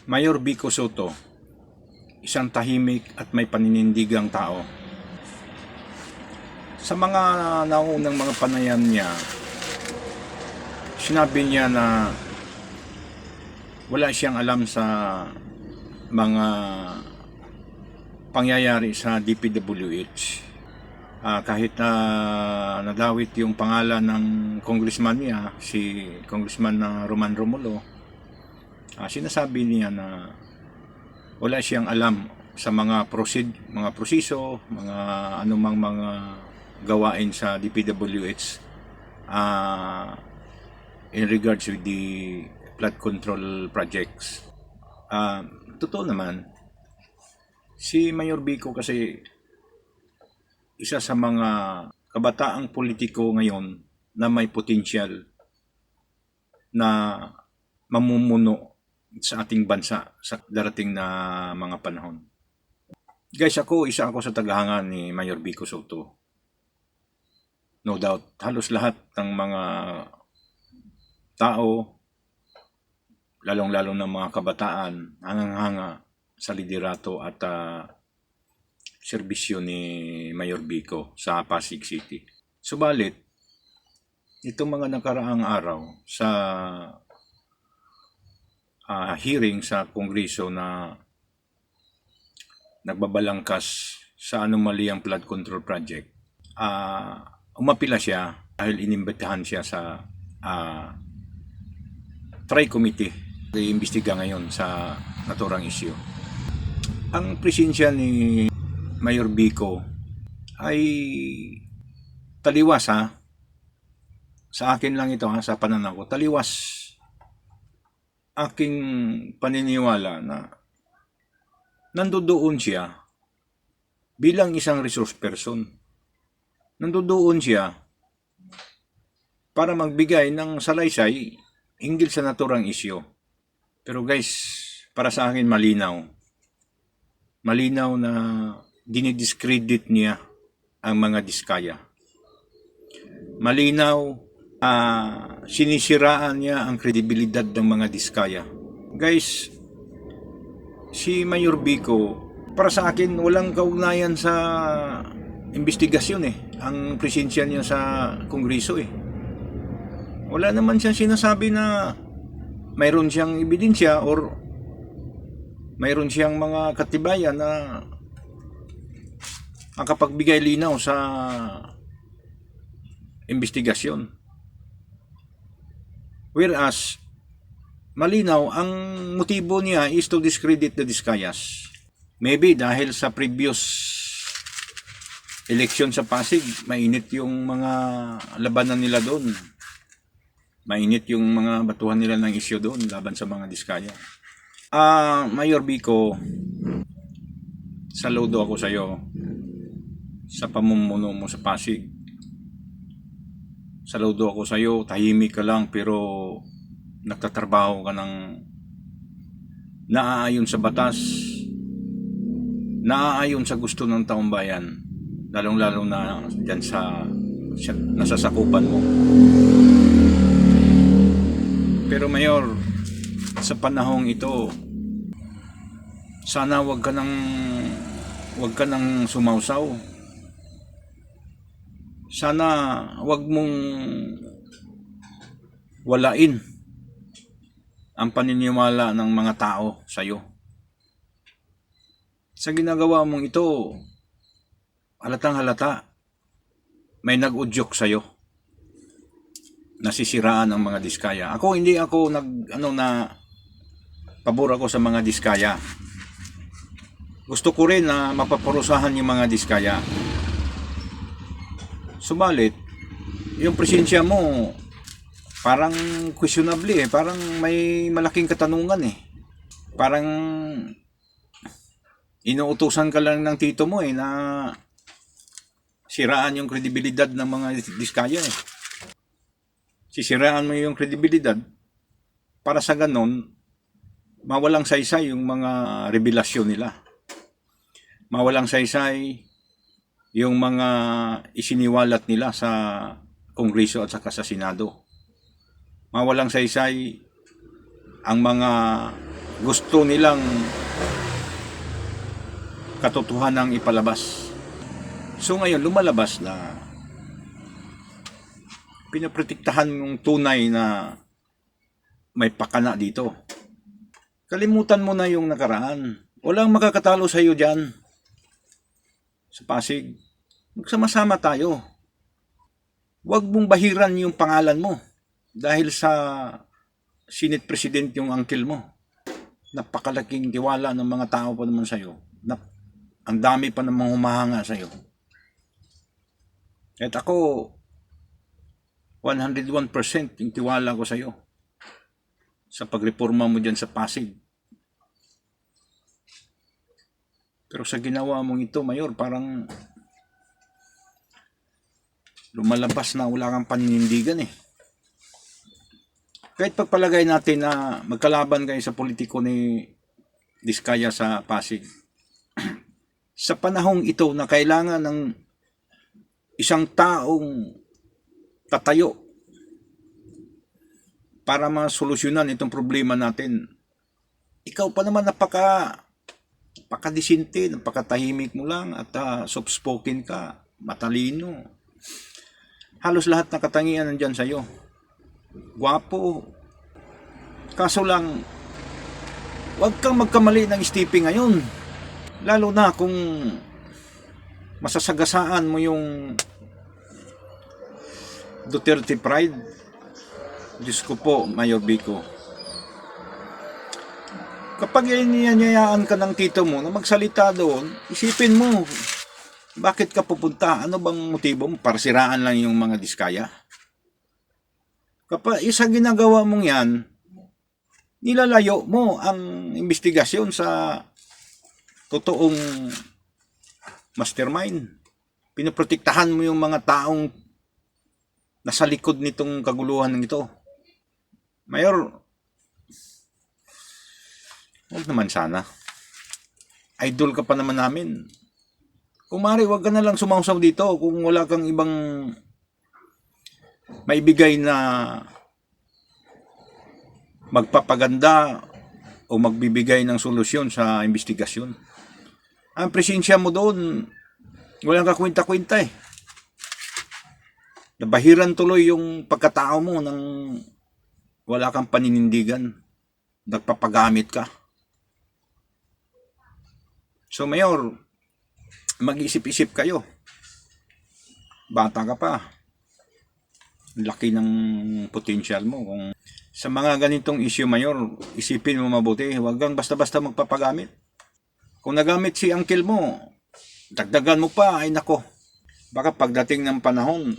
Mayor Vico Soto, isang tahimik at may paninindigang tao. Sa mga naunang mga panayam niya, sinabi niya na wala siyang alam sa mga pangyayari sa DPWH. Kahit na nadawit yung pangalan ng congressman niya, si Congressman Roman Romulo, sinasabi niya na wala siyang alam sa mga proseso, mga anumang mga gawain sa DPWH in regards with the flood control projects. Totoo naman, si Mayor Vico kasi isa sa mga kabataang politiko ngayon na may potensyal na mamumuno sa ating bansa sa darating na mga panahon. Guys, isa ako sa tagahanga ni Mayor Vico Soto. No doubt, halos lahat ng mga tao, lalong-lalo ng mga kabataan, hangang-hanga sa liderato at serbisyo ni Mayor Vico sa Pasig City. Subalit, itong mga nakaraang araw sa hearing sa Kongreso na nagbabalangkas sa anomalyang flood control project, umapila siya dahil inimbitahan siya sa tri-committee na iimbestiga ngayon sa naturang issue. Ang presensya ni Mayor Vico ay taliwas sa akin lang ito sa pananaw ko, taliwas aking paniniwala na nandoon siya bilang isang resource person. Nandoon siya para magbigay ng salaysay hinggil sa naturang isyu. Pero guys, para sa akin malinaw na dinidiscredit niya ang mga diskaya. Malinaw, sinisiraan niya ang kredibilidad ng mga diskaya. Guys, si Mayor Vico, para sa akin, walang kaugnayan sa investigasyon ang presensya niya sa Kongreso Wala naman siyang sinasabi na mayroon siyang ebidensya or mayroon siyang mga katibayan na makapagbigay linaw sa investigasyon. Whereas, malinaw, ang motibo niya is to discredit the Diskayas. Maybe dahil sa previous election sa Pasig, mainit yung mga labanan nila doon. Mainit yung mga batuhan nila ng isyu doon laban sa mga Diskaya. Mayor Vico, saludo ako sa iyo sa pamumuno mo sa Pasig. Saludo ako sa iyo, tahimik ka lang pero nagtatrabaho ka ng naaayon sa batas, naaayon sa gusto ng taong bayan, lalong-lalo na dyan sa nasasakupan mo. Pero Mayor, sa panahong ito, sana wag ka nang sumausaw. Sana wag mong walain ang paniniwala ng mga tao sa iyo. Sa ginagawa mong ito, halatang halata, may nag-udyok sa iyo. Nasisiraan ang mga diskaya. Hindi ako pabor ako sa mga diskaya. Gusto ko rin na mapaparusahan yung mga diskaya. Subalit, yung presensya mo parang questionable parang may malaking katanungan Parang inuutusan ka lang ng tito mo na siraan yung kredibilidad ng mga diskaya Sisiraan mo yung kredibilidad para sa ganon mawalang saysay yung mga revelasyon nila. Mawalang saysay yung mga isiniwalat nila sa Kongreso at saka sa Senado. Mawalang saysay ang mga gusto nilang katotohanang ipalabas. So ngayon, lumalabas na pinaprotektahan yung tunay na may pakana dito. Kalimutan mo na yung nakaraan. Walang makakatalo sa iyo dyan. Sa Pasig. Magsama-sama tayo. Huwag mong bahiran yung pangalan mo. Dahil sa Senate President yung uncle mo. Napakalaking tiwala ng mga tao pa naman sa iyo. Ang dami pa namang humahanga sa iyo. At ako, 101% yung tiwala ko sa iyo. Sa pagreforma mo dyan sa Pasig. Pero sa ginawa mong ito, Mayor, parang lumalabas na wala kang paninindigan eh. Kahit pagpalagay natin na magkalaban kayo sa politiko ni Diskaya sa Pasig. Sa panahong ito na kailangan ng isang taong tatayo para masolusyonan itong problema natin. Ikaw pa naman napakadisinte, napakatahimik mo lang at soft-spoken ka, matalino. Halos lahat ng katangian nandyan sa'yo. Gwapo. Kaso lang, huwag kang magkamali ng istipi ngayon. Lalo na kung masasagasaan mo yung Duterte pride. Diyos ko po, Mayor Vico. Kapag iniyayaan ka ng tito mo na magsalita doon, isipin mo, bakit ka pupunta? Ano bang motibo mo? Para siraan lang yung mga Diskaya? Kapag isa ginagawa mong yan, nilalayo mo ang investigasyon sa totoong mastermind. Pinoprotektahan mo yung mga taong nasa likod nitong kaguluhan ng ito. Mayor, huwag naman sana. Idol ka pa naman namin. Kung maaari, huwag ka na lang sumausaw dito kung wala kang ibang maibigay na magpapaganda o magbibigay ng solusyon sa investigasyon. Ang presensya mo doon, walang kakwenta-kwenta eh. Nabahiran tuloy yung pagkatao mo nang wala kang paninindigan. Nagpapagamit ka. So Mayor, mag-isip-isip kayo. Bata ka pa. Laki ng potential mo. Kung sa mga ganitong issue, Mayor, isipin mo mabuti. Huwag kang basta-basta magpapagamit. Kung nagamit si uncle mo, dagdagan mo pa, ay nako. Baka pagdating ng panahon,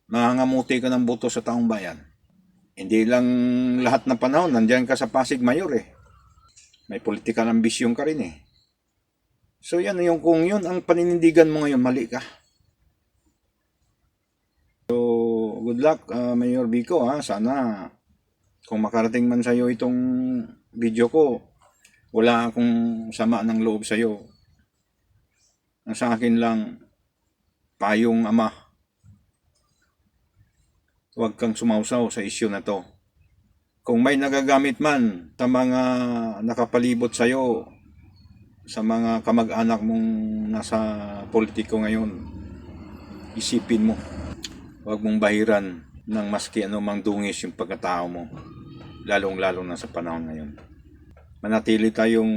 nangangamuti ka ng boto sa taong bayan. Hindi lang lahat ng panahon, nandiyan ka sa Pasig, Mayor eh. May political ambition ka rin eh. So yan, yung kung yun ang paninindigan mo ngayon, mali ka. So, good luck, Mayor Vico ha. Sana, kung makarating man sa'yo itong video ko, wala akong sama ng loob sa'yo. Ang sa akin lang, payong ama. Huwag kang sumausaw sa isyu na to. Kung may nagagamit man sa mga nakapalibot sa'yo, sa mga kamag-anak mong nasa politiko ngayon, isipin mo. Huwag mong bahiran ng maski anumang dungis yung pagkatao mo. Lalong-lalo na sa panahon ngayon. Manatili tayong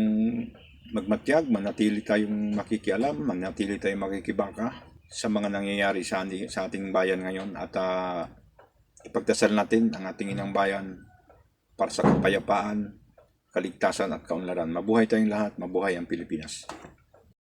magmatyag, manatili tayong makikialam, manatili tayong makikibaka sa mga nangyayari sa ating bayan ngayon at ipagdasal natin ang ating inang bayan para sa kapayapaan, kaligtasan at kaunlaran. Mabuhay tayong lahat, mabuhay ang Pilipinas.